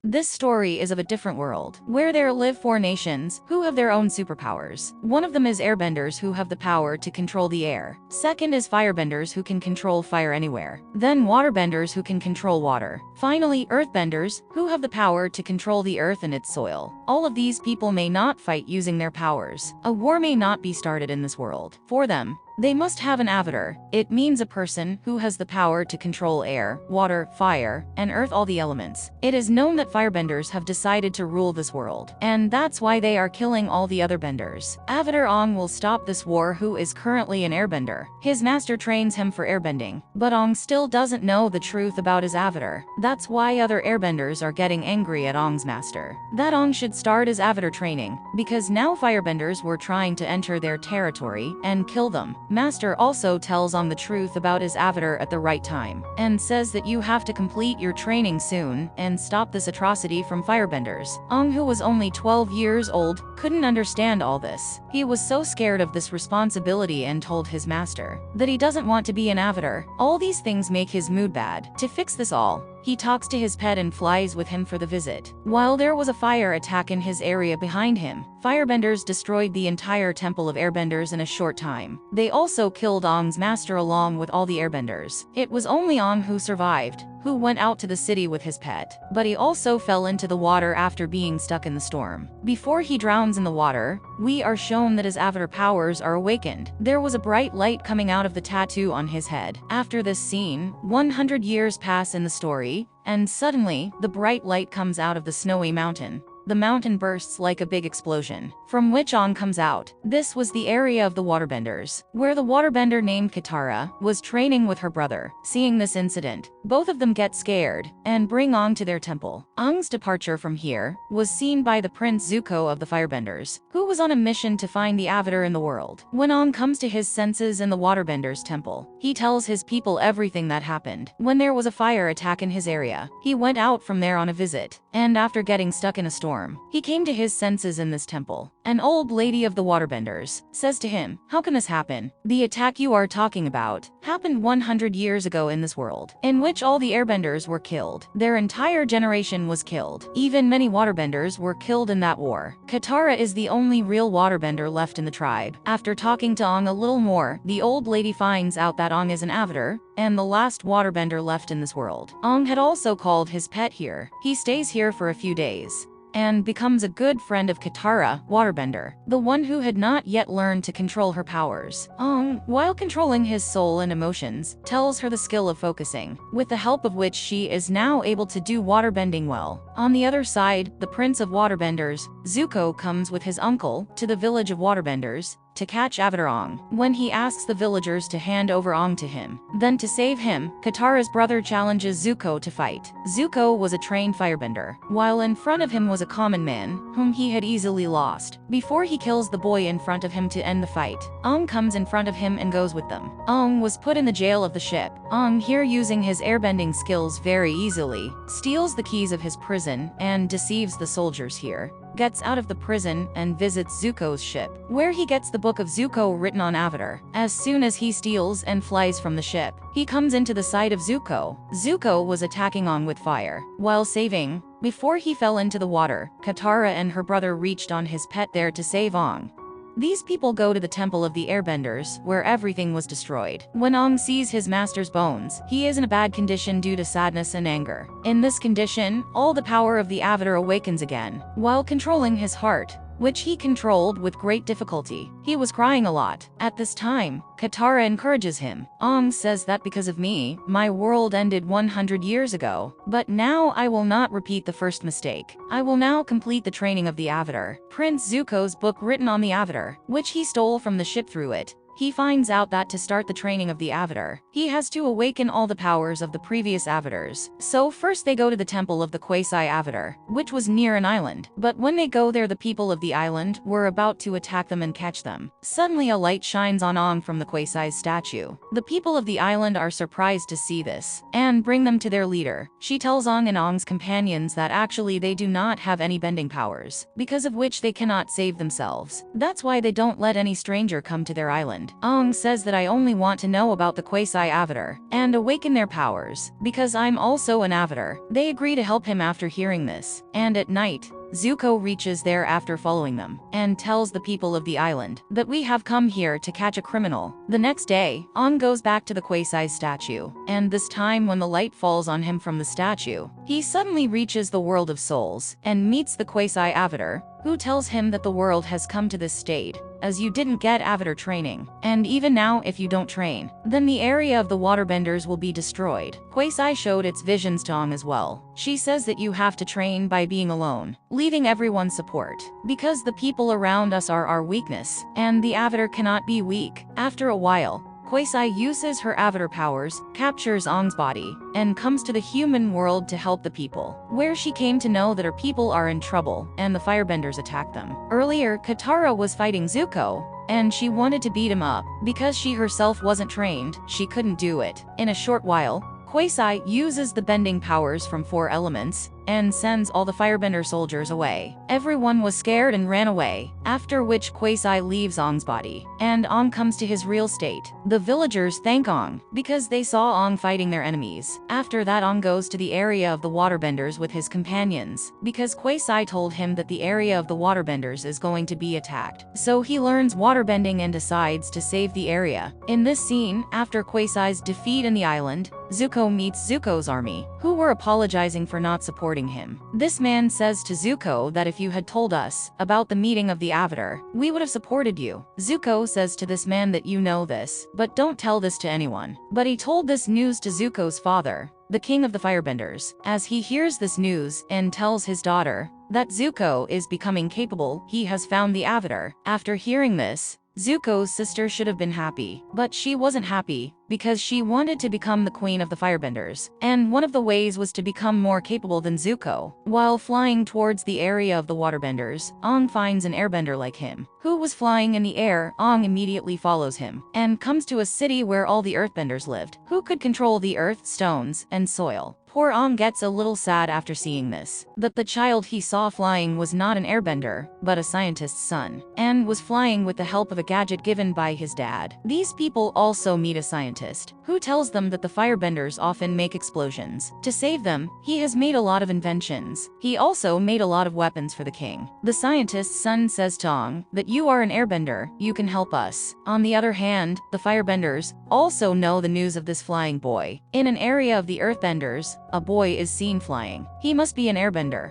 This story is of a different world, where there live 4 nations, who have their own superpowers. One of them is airbenders who have the power to control the air. Second is firebenders who can control fire anywhere. Then waterbenders who can control water. Finally, earthbenders, who have the power to control the earth and its soil. All of these people may not fight using their powers. A war may not be started in this world. For them, they must have an avatar. It means a person who has the power to control air, water, fire, and earth, all the elements. It is known that firebenders have decided to rule this world, and that's why they are killing all the other benders. Avatar Ong will stop this war, who is currently an airbender. His master trains him for airbending, but Ong still doesn't know the truth about his avatar. That's why other airbenders are getting angry at Ong's master. That Ong should start his avatar training, because now firebenders were trying to enter their territory and kill them. Master also tells Ong the truth about his avatar at the right time, and says that you have to complete your training soon and stop this atrocity from firebenders. Ong, who was only 12 years old, couldn't understand all this. He was so scared of this responsibility and told his master that he doesn't want to be an avatar. All these things make his mood bad. To fix this all, he talks to his pet and flies with him for the visit. While there was a fire attack in his area behind him, firebenders destroyed the entire temple of airbenders in a short time. They also killed Ong's master along with all the airbenders. It was only Ong who survived, who went out to the city with his pet, but he also fell into the water after being stuck in the storm. Before he drowns in the water, we are shown that his avatar powers are awakened. There was a bright light coming out of the tattoo on his head. After this scene, 100 years pass in the story, and suddenly, the bright light comes out of the snowy mountain. The mountain bursts like a big explosion, from which Ong comes out. This was the area of the waterbenders, where the waterbender named Katara was training with her brother. Seeing this incident, both of them get scared and bring Ong to their temple. Ong's departure from here was seen by the Prince Zuko of the Firebenders, who was on a mission to find the avatar in the world. When Ong comes to his senses in the waterbenders temple, he tells his people everything that happened. When there was a fire attack in his area, he went out from there on a visit, and after getting stuck in a storm, he came to his senses in this temple. An old lady of the waterbenders says to him, "How can this happen? The attack you are talking about happened 100 years ago in this world, in which all the airbenders were killed. Their entire generation was killed. Even many waterbenders were killed in that war. Katara is the only real waterbender left in the tribe." After talking to Ong a little more, the old lady finds out that Ong is an avatar, and the last waterbender left in this world. Ong had also called his pet here. He stays here for a few days, and becomes a good friend of Katara, waterbender, the one who had not yet learned to control her powers. Ong, while controlling his soul and emotions, tells her the skill of focusing, with the help of which she is now able to do waterbending well. On the other side, the Prince of Waterbenders, Zuko, comes with his uncle to the village of waterbenders to catch Avatar Ong, when he asks the villagers to hand over Ong to him. Then to save him, Katara's brother challenges Zuko to fight. Zuko was a trained firebender, while in front of him was a common man, whom he had easily lost. Before he kills the boy in front of him to end the fight, Ong comes in front of him and goes with them. Ong was put in the jail of the ship. Ong, here using his airbending skills very easily, steals the keys of his prison and deceives the soldiers here, gets out of the prison and visits Zuko's ship, where he gets the book of Zuko written on Avatar. As soon as he steals and flies from the ship, he comes into the sight of Zuko. Zuko was attacking Ong with fire, while saving. Before he fell into the water, Katara and her brother reached on his pet there to save Ong. These people go to the temple of the airbenders, where everything was destroyed. When Ong sees his master's bones, he is in a bad condition due to sadness and anger. In this condition, all the power of the avatar awakens again, while controlling his heart, which he controlled with great difficulty. He was crying a lot. At this time, Katara encourages him. Ong says that because of me, my world ended 100 years ago, but now I will not repeat the first mistake. I will now complete the training of the avatar. Prince Zuko's book written on the avatar, which he stole from the ship through it. He finds out that to start the training of the avatar, he has to awaken all the powers of the previous avatars. So first they go to the temple of the quasi-avatar, which was near an island. But when they go there, the people of the island were about to attack them and catch them. Suddenly a light shines on Ong from the quasi's statue. The people of the island are surprised to see this, and bring them to their leader. She tells Ong and Ong's companions that actually they do not have any bending powers, because of which they cannot save themselves. That's why they don't let any stranger come to their island. island. Ong says that I only want to know about the quasi-avatar and awaken their powers, because I'm also an avatar. They agree to help him after hearing this, and at night, Zuko reaches there after following them, and tells the people of the island that we have come here to catch a criminal. The next day, Ong goes back to the Quasi statue, and this time when the light falls on him from the statue, he suddenly reaches the world of souls, and meets the Quasi Avatar, who tells him that the world has come to this state, as you didn't get Avatar training, and even now if you don't train, then the area of the waterbenders will be destroyed. Quasi showed its visions to Ong as well. She says that you have to train by being alone, leaving everyone support, because the people around us are our weakness, and the Avatar cannot be weak. After a while, Quasi uses her avatar powers, captures Ong's body, and comes to the human world to help the people, where she came to know that her people are in trouble, and the firebenders attack them. Earlier, Katara was fighting Zuko, and she wanted to beat him up. Because she herself wasn't trained, she couldn't do it. In a short while, Quasi uses the bending powers from 4 elements, and sends all the firebender soldiers away. Everyone was scared and ran away, after which Quasi leaves Ong's body, and Ong comes to his real state. The villagers thank Ong, because they saw Ong fighting their enemies. After that, Ong goes to the area of the waterbenders with his companions, because Quasi told him that the area of the waterbenders is going to be attacked. So he learns waterbending and decides to save the area. In this scene, after Quasi's defeat in the island, Zuko meets Zuko's army, who were apologizing for not supporting him. This man says to Zuko that if you had told us about the meeting of the Avatar, we would have supported you. Zuko says to this man that you know this, but don't tell this to anyone. But he told this news to Zuko's father, the king of the firebenders. As he hears this news and tells his daughter that Zuko is becoming capable, he has found the Avatar. After hearing this, Zuko's sister should have been happy, but she wasn't happy, because she wanted to become the queen of the firebenders, and one of the ways was to become more capable than Zuko. While flying towards the area of the waterbenders, Ong finds an airbender like him, who was flying in the air. Ong immediately follows him, and comes to a city where all the earthbenders lived, who could control the earth, stones, and soil. Poor Ong gets a little sad after seeing this, that the child he saw flying was not an airbender, but a scientist's son, and was flying with the help of a gadget given by his dad. These people also meet a scientist, who tells them that the firebenders often make explosions. To save them, he has made a lot of inventions. He also made a lot of weapons for the king. The scientist's son says to Ong that you are an airbender, you can help us. On the other hand, the firebenders also know the news of this flying boy. In an area of the earthbenders, a boy is seen flying. He must be an airbender.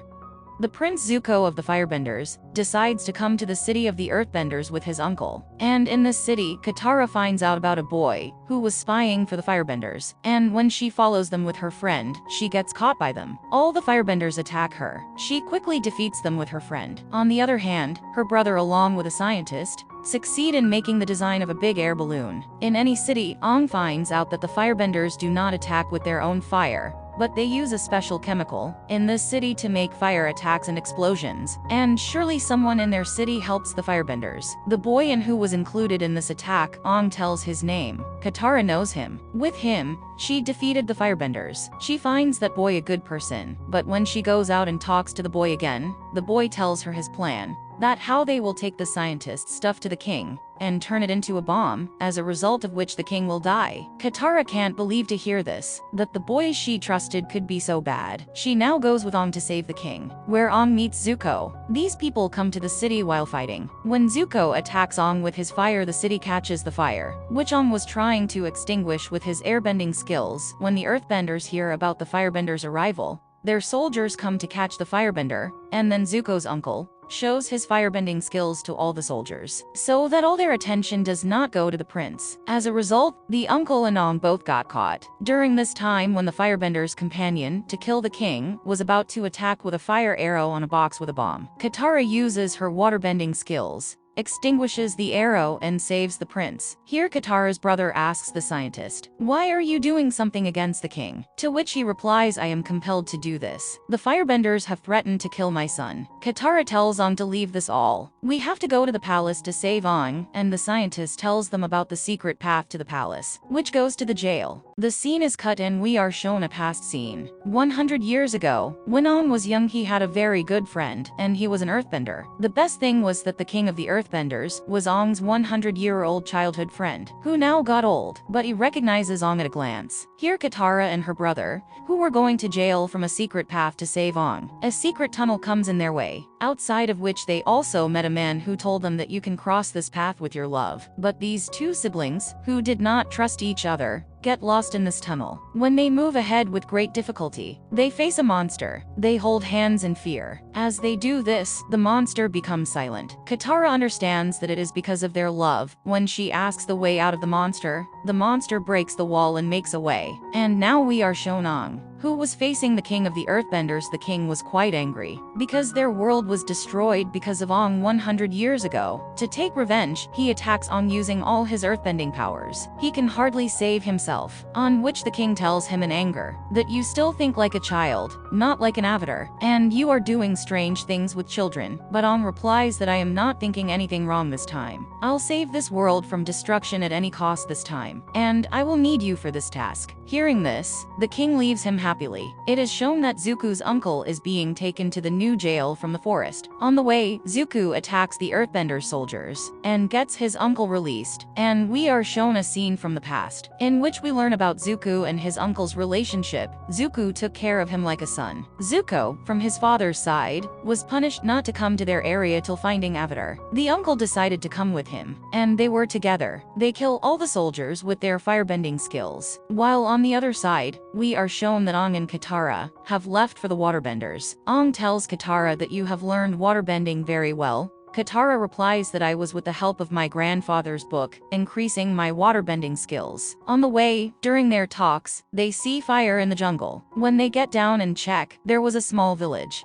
The Prince Zuko of the Firebenders decides to come to the city of the Earthbenders with his uncle. And in this city, Katara finds out about a boy who was spying for the Firebenders. And when she follows them with her friend, she gets caught by them. All the Firebenders attack her. She quickly defeats them with her friend. On the other hand, her brother, along with a scientist, succeed in making the design of a big air balloon. In any city, Ong finds out that the Firebenders do not attack with their own fire, but they use a special chemical in this city to make fire attacks and explosions, and surely someone in their city helps the firebenders. The boy in who was included in this attack, Ong tells his name. Katara knows him. With him, she defeated the firebenders. She finds that boy a good person, but when she goes out and talks to the boy again, the boy tells her his plan, that how they will take the scientist's stuff to the king and turn it into a bomb, as a result of which the king will die. Katara can't believe to hear this, that the boy she trusted could be so bad. She now goes with Ong to save the king, where Ong meets Zuko. These people come to the city while fighting. When Zuko attacks Ong with his fire, the city catches the fire, which Ong was trying to extinguish with his airbending skills. When the earthbenders hear about the firebenders' arrival, their soldiers come to catch the firebender, and then Zuko's uncle shows his firebending skills to all the soldiers, so that all their attention does not go to the prince. As a result, the uncle and Ong both got caught. During this time, when the firebender's companion to kill the king was about to attack with a fire arrow on a box with a bomb, Katara uses her waterbending skills, extinguishes the arrow, and saves the prince. Here Katara's brother asks the scientist, "Why are you doing something against the king?" To which he replies, "I am compelled to do this. The firebenders have threatened to kill my son." Katara tells Ong to leave this all. "We have to go to the palace to save Ong," and the scientist tells them about the secret path to the palace, which goes to the jail. The scene is cut and we are shown a past scene. 100 years ago, when Ong was young, he had a very good friend, and he was an earthbender. The best thing was that the king of the earth earthbenders was Ong's 100-year-old childhood friend, who now got old, but he recognizes Ong at a glance. Here Katara and her brother, who were going to jail from a secret path to save Ong. A secret tunnel comes in their way, outside of which they also met a man who told them that you can cross this path with your love. But these two siblings, who did not trust each other, get lost in this tunnel. When they move ahead with great difficulty, they face a monster. They hold hands in fear. As they do this, the monster becomes silent. Katara understands that it is because of their love. When she asks the way out of the monster breaks the wall and makes a way. And now we are shown Ong, who was facing the king of the earthbenders. The king was quite angry, because their world was destroyed because of Ong 100 years ago. To take revenge, he attacks Ong using all his earthbending powers. He can hardly save himself, on which the king tells him in anger that you still think like a child, not like an avatar, and you are doing strange things with children. But Ong replies that I am not thinking anything wrong this time. I'll save this world from destruction at any cost this time, and I will need you for this task. Hearing this, the king leaves him happily. It is shown that Zuko's uncle is being taken to the new jail from the forest. On the way, Zuko attacks the earthbender soldiers and gets his uncle released, and we are shown a scene from the past, in which we learn about Zuko and his uncle's relationship. Zuko took care of him like a son. Zuko, from his father's side, was punished not to come to their area till finding Avatar. The uncle decided to come with him, and they were together. They kill all the soldiers with their firebending skills, while on the other side, we are shown that Ong and Katara have left for the waterbenders. Ong tells Katara that you have learned waterbending very well. Katara replies that I was with the help of my grandfather's book, increasing my waterbending skills. On the way, during their talks, they see fire in the jungle. When they get down and check, there was a small village.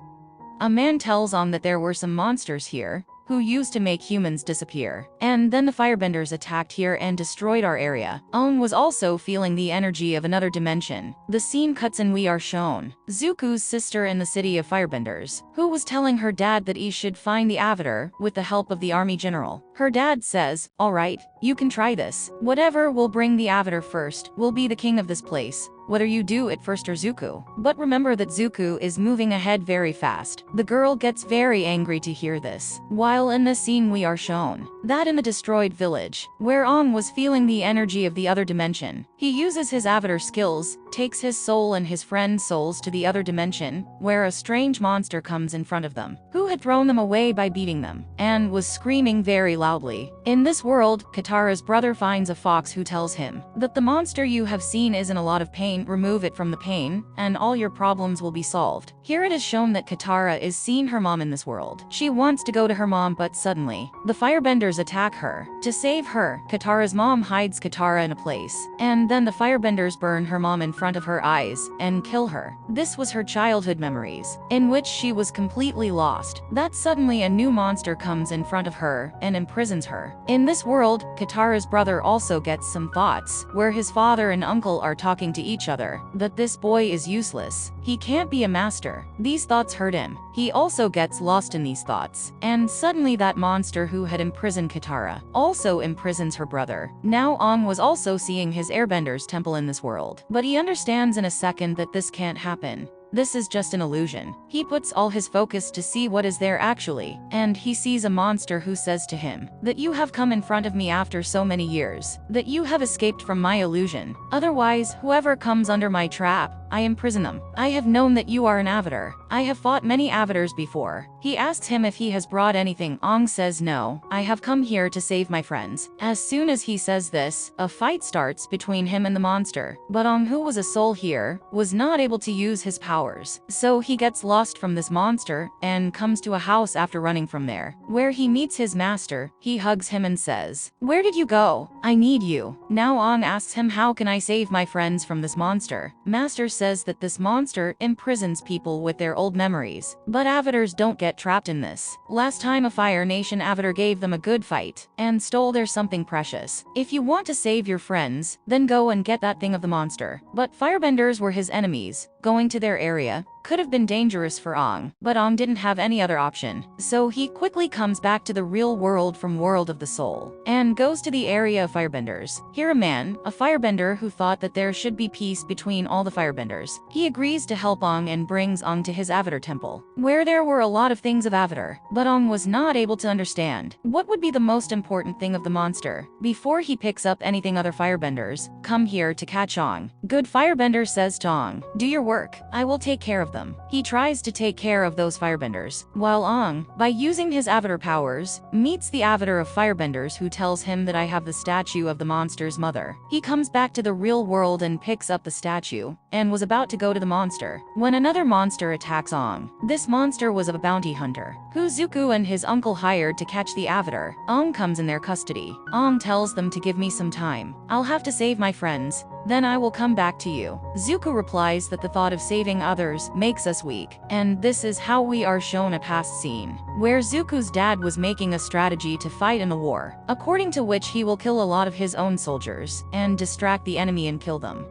A man tells Ong that there were some monsters here, who used to make humans disappear. And then the firebenders attacked here and destroyed our area. Ong was also feeling the energy of another dimension. The scene cuts and we are shown Zuko's sister in the city of firebenders, who was telling her dad that he should find the Avatar with the help of the army general. Her dad says, alright, you can try this. Whatever will bring the Avatar first will be the king of this place, whether you do it first or Zuko. But remember that Zuko is moving ahead very fast. The girl gets very angry to hear this. While in this scene we are shown that in the destroyed village, where Ong was feeling the energy of the other dimension, he uses his Avatar skills, takes his soul and his friend's souls to the other dimension, where a strange monster comes in front of them, who had thrown them away by beating them, and was screaming very loudly. In this world, Katara's brother finds a fox who tells him that the monster you have seen is in a lot of pain. Remove it from the pain, and all your problems will be solved. Here it is shown that Katara is seeing her mom in this world. She wants to go to her mom, but suddenly, the firebenders attack her. To save her, Katara's mom hides Katara in a place, and then the firebenders burn her mom in front of her eyes and kill her. This was her childhood memories, in which she was completely lost. That suddenly a new monster comes in front of her and imprisons her. In this world, Katara's brother also gets some thoughts, where his father and uncle are talking to each other, that this boy is useless. He can't be a master. These thoughts hurt him. He also gets lost in these thoughts. And suddenly that monster who had imprisoned Katara also imprisons her brother. Now Ong was also seeing his Airbender's temple in this world. But he understands in a second that this can't happen. This is just an illusion. He puts all his focus to see what is there actually, and he sees a monster who says to him that you have come in front of me after so many years, that you have escaped from my illusion. Otherwise, whoever comes under my trap, I imprison them. I have known that you are an Avatar. I have fought many Avatars before. He asks him if he has brought anything. Ong says no, I have come here to save my friends. As soon as he says this, a fight starts between him and the monster. But Ong, who was a soul here, was not able to use his powers. So he gets lost from this monster and comes to a house after running from there, where he meets his master. He hugs him and says, "Where did you go? I need you." Now Ong asks him, how can I save my friends from this monster? Master says that this monster imprisons people with their old memories, but Avatars don't get trapped in this. Last time a Fire Nation Avatar gave them a good fight and stole their something precious. If you want to save your friends, then go and get that thing of the monster. But Firebenders were his enemies. Going to their area, could have been dangerous for Ong, but Ong didn't have any other option. So he quickly comes back to the real world from World of the Soul and goes to the area of firebenders. Here a firebender who thought that there should be peace between all the firebenders. He agrees to help Ong and brings Ong to his Avatar temple, where there were a lot of things of Avatar, but Ong was not able to understand what would be the most important thing of the monster. Before he picks up anything, other firebenders come here to catch Ong. Good firebender says to Ong, "Do your work, I will take care of them." He tries to take care of those firebenders, while Ong, by using his Avatar powers, meets the Avatar of firebenders who tells him that I have the statue of the monster's mother. He comes back to the real world and picks up the statue, and was about to go to the monster, when another monster attacks Ong. This monster was of a bounty hunter, who Zuko and his uncle hired to catch the Avatar. Ong comes in their custody. Ong tells them to give me some time. I'll have to save my friends, then I will come back to you. Zuko replies that the thought of saving others makes us weak, and this is how we are shown a past scene, where Zuko's dad was making a strategy to fight in a war, according to which he will kill a lot of his own soldiers, and distract the enemy and kill them.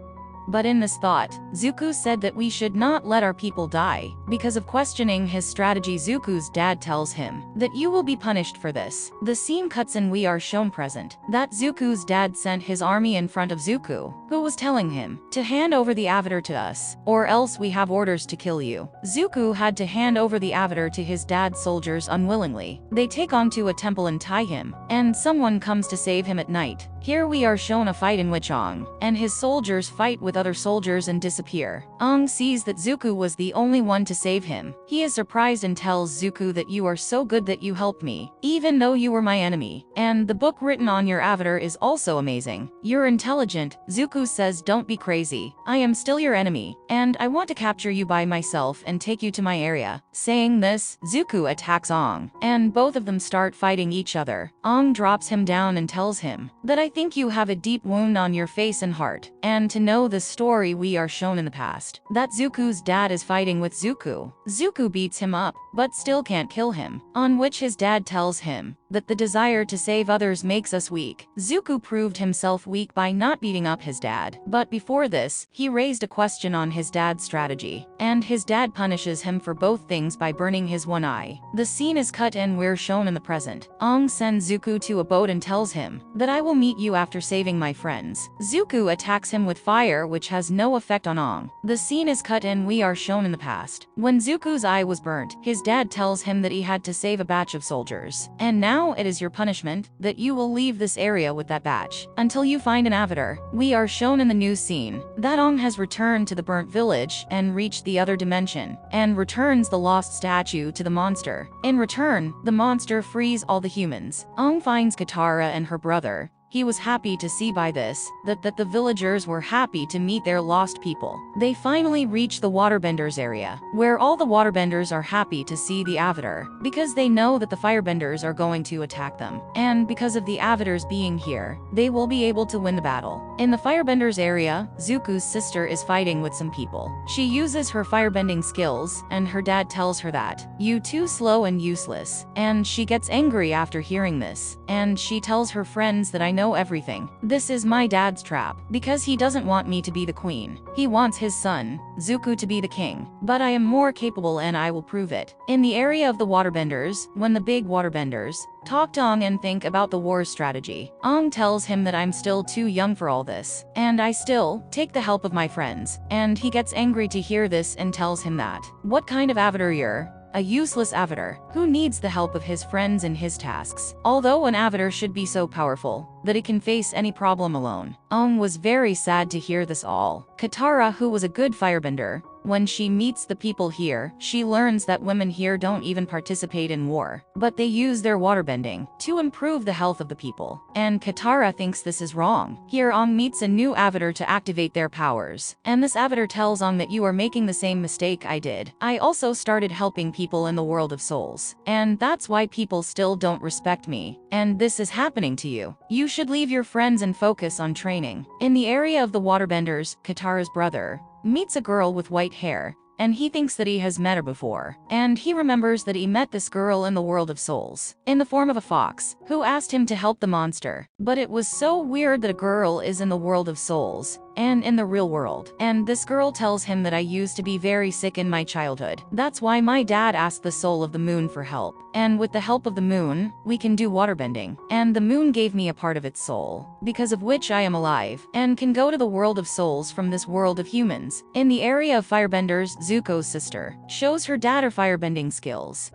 But in this thought, Zuko said that we should not let our people die. Because of questioning his strategy, Zuko's dad tells him that you will be punished for this. The scene cuts and we are shown present that Zuko's dad sent his army in front of Zuko, who was telling him to hand over the Avatar to us, or else we have orders to kill you. Zuko had to hand over the Avatar to his dad's soldiers unwillingly. They take Ong to a temple and tie him, and someone comes to save him at night. Here we are shown a fight in which Ong and his soldiers fight with other soldiers and disappear. Ong sees that Zuko was the only one to save him. He is surprised and tells Zuko that you are so good that you helped me, even though you were my enemy. And the book written on your Avatar is also amazing. You're intelligent. Zuko says, don't be crazy. I am still your enemy, and I want to capture you by myself and take you to my area. Saying this, Zuko attacks Ong, and both of them start fighting each other. Ong drops him down and tells him that I think you have a deep wound on your face and heart, and to know the story we are shown in the past, that Zuko's dad is fighting with Zuko. Zuko beats him up, but still can't kill him, on which his dad tells him that the desire to save others makes us weak. Zuko proved himself weak by not beating up his dad, but before this, he raised a question on his dad's strategy, and his dad punishes him for both things by burning his one eye. The scene is cut and we're shown in the present. Ong sends Zuko to a boat and tells him that I will meet you after saving my friends. Zuko attacks him with fire, which has no effect on Ong. The scene is cut and we are shown in the past. When Zuko's eye was burnt, his dad tells him that he had to save a batch of soldiers, and now it is your punishment that you will leave this area with that batch until you find an Avatar. We are shown in the new scene that Ong has returned to the burnt village and reached the other dimension, and returns the lost statue to the monster. In return, the monster frees all the humans. Ong finds Katara and her brother. He was happy to see by this that the villagers were happy to meet their lost people. They finally reach the waterbenders area, where all the waterbenders are happy to see the Avatar, because they know that the firebenders are going to attack them. And because of the Avatars being here, they will be able to win the battle. In the firebenders area, Zuko's sister is fighting with some people. She uses her firebending skills, and her dad tells her that, "You too slow and useless." And she gets angry after hearing this, and she tells her friends that I know everything. This is my dad's trap, because he doesn't want me to be the queen. He wants his son, Zuko, to be the king. But I am more capable and I will prove it. In the area of the waterbenders, when the big waterbenders talk to Ong and think about the war's strategy, Ong tells him that I'm still too young for all this, and I still take the help of my friends. And he gets angry to hear this and tells him that, what kind of Avatar you're? A useless Avatar, who needs the help of his friends in his tasks. Although an Avatar should be so powerful that it can face any problem alone. Ong was very sad to hear this all. Katara, who was a good firebender, when she meets the people here, she learns that women here don't even participate in war, but they use their waterbending to improve the health of the people. And Katara thinks this is wrong. Here Ong meets a new Avatar to activate their powers, and this Avatar tells Ong that you are making the same mistake I did. I also started helping people in the world of souls, and that's why people still don't respect me, and this is happening to you. You should leave your friends and focus on training. In the area of the waterbenders, Katara's brother meets a girl with white hair, and he thinks that he has met her before. And he remembers that he met this girl in the world of souls, in the form of a fox, who asked him to help the monster. But it was so weird that a girl is in the world of souls, and in the real world. And this girl tells him that I used to be very sick in my childhood. That's why my dad asked the soul of the moon for help. And with the help of the moon, we can do waterbending. And the moon gave me a part of its soul, because of which I am alive, and can go to the world of souls from this world of humans. In the area of firebenders, Zuko's sister shows her dad her firebending skills,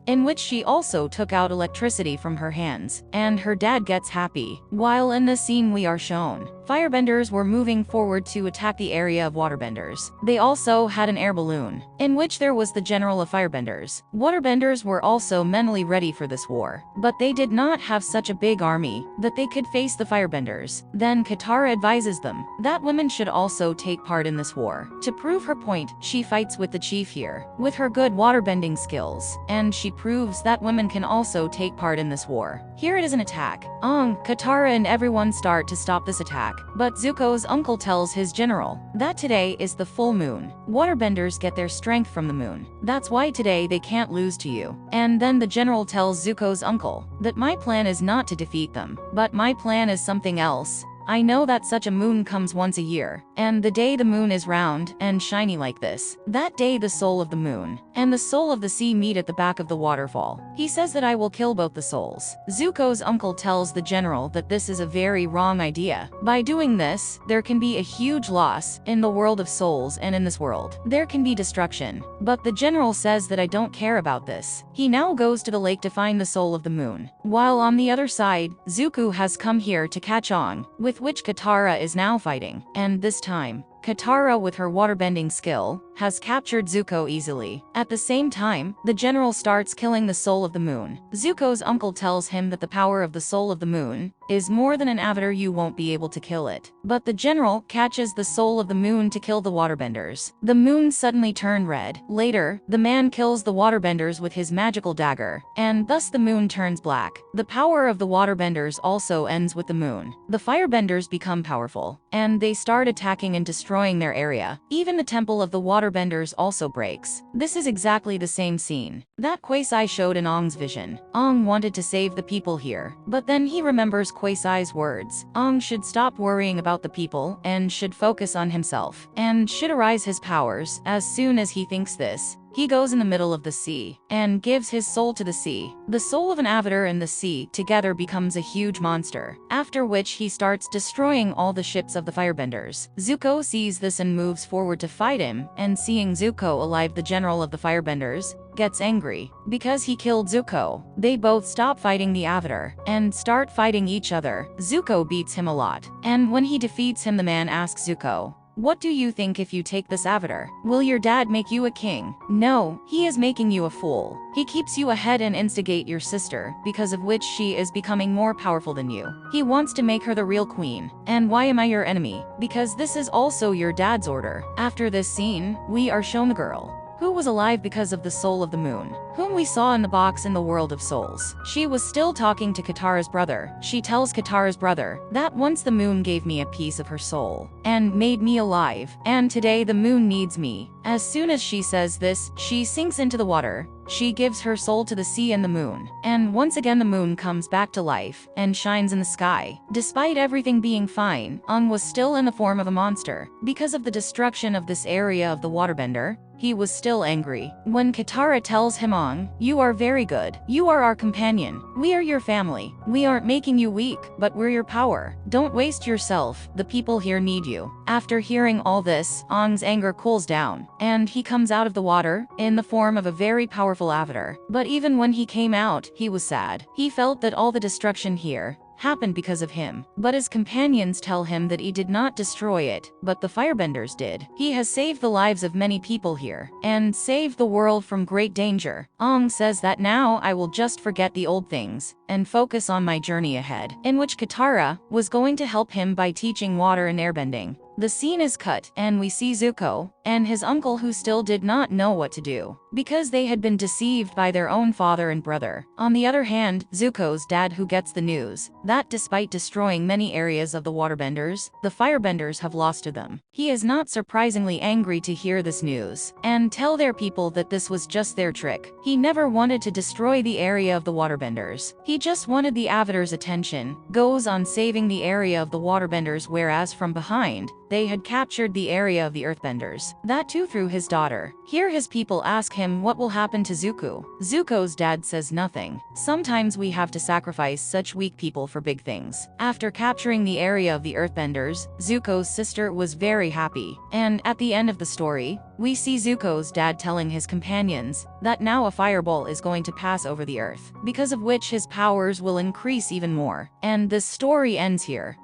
in which she also took out electricity from her hands, and her dad gets happy. While in this scene we are shown firebenders were moving forward to attack the area of waterbenders. They also had an air balloon, in which there was the general of firebenders. Waterbenders were also mentally ready for this war, but they did not have such a big army that they could face the firebenders. Then Katara advises them that women should also take part in this war. To prove her point, she fights with the chief here, with her good waterbending skills, and she proves that women can also take part in this war. Here it is an attack. Katara and everyone start to stop this attack, but Zuko's uncle tells his general that today is the full moon. Waterbenders get their strength from the moon. That's why today they can't lose to you. And then the general tells Zuko's uncle that my plan is not to defeat them, but my plan is something else. I know that such a moon comes once a year, and the day the moon is round and shiny like this, that day the soul of the moon and the soul of the sea meet at the back of the waterfall. He says that I will kill both the souls. Zuko's uncle tells the general that this is a very wrong idea. By doing this, there can be a huge loss in the world of souls, and in this world, there can be destruction. But the general says that I don't care about this. He now goes to the lake to find the soul of the moon. While on the other side, Zuko has come here to catch Aang, with which Katara is now fighting. And this time, Katara, with her waterbending skill, has captured Zuko easily. At the same time, the general starts killing the soul of the moon. Zuko's uncle tells him that the power of the soul of the moon is more than an avatar, you won't be able to kill it. But the general catches the soul of the moon to kill the waterbenders. The moon suddenly turned red. Later, the man kills the waterbenders with his magical dagger, and thus the moon turns black. The power of the waterbenders also ends with the moon. The firebenders become powerful, and they start attacking and destroying their area. Even the temple of the waterbenders also breaks. This is exactly the same scene that Kwai showed in Aang's vision. Aang wanted to save the people here, but then he remembers Kwai's words. Aang should stop worrying about the people and should focus on himself, and should arise his powers. As soon as he thinks this, he goes in the middle of the sea and gives his soul to the sea. The soul of an avatar and the sea together becomes a huge monster, after which he starts destroying all the ships of the firebenders. Zuko sees this and moves forward to fight him, and seeing Zuko alive, the general of the firebenders gets angry because he killed Zuko. They both stop fighting the avatar and start fighting each other. Zuko beats him a lot, and when he defeats him, the man asks Zuko, what do you think if you take this avatar? Will your dad make you a king? No, he is making you a fool. He keeps you ahead and instigate your sister, because of which she is becoming more powerful than you. He wants to make her the real queen. And why am I your enemy? Because this is also your dad's order. After this scene, we are shown the girl who was alive because of the soul of the moon, whom we saw in the box in the world of souls. She was still talking to Katara's brother. She tells Katara's brother that once the moon gave me a piece of her soul and made me alive, and today the moon needs me. As soon as she says this, she sinks into the water. She gives her soul to the sea and the moon, and once again the moon comes back to life and shines in the sky. Despite everything being fine, Aang was still in the form of a monster. Because of the destruction of this area of the waterbender, he was still angry. When Katara tells him, Aang, you are very good. You are our companion. We are your family. We aren't making you weak, but we're your power. Don't waste yourself. The people here need you. After hearing all this, Aang's anger cools down, and he comes out of the water in the form of a very powerful avatar. But even when he came out, he was sad. He felt that all the destruction here happened because of him, but his companions tell him that he did not destroy it, but the firebenders did. He has saved the lives of many people here, and saved the world from great danger. Aang says that now I will just forget the old things, and focus on my journey ahead, in which Katara was going to help him by teaching water and airbending. The scene is cut, and we see Zuko and his uncle who still did not know what to do, because they had been deceived by their own father and brother. On the other hand, Zuko's dad who gets the news that despite destroying many areas of the waterbenders, the firebenders have lost to them. He is not surprisingly angry to hear this news, and tell their people that this was just their trick. He never wanted to destroy the area of the waterbenders. He just wanted the Avatar's attention, goes on saving the area of the waterbenders, whereas from behind, they had captured the area of the earthbenders. That too through his daughter. Here his people ask him what will happen to Zuko. Zuko's dad says nothing. Sometimes we have to sacrifice such weak people for big things. After capturing the area of the earthbenders, Zuko's sister was very happy. And at the end of the story, we see Zuko's dad telling his companions that now a fireball is going to pass over the earth, because of which his powers will increase even more. And this story ends here.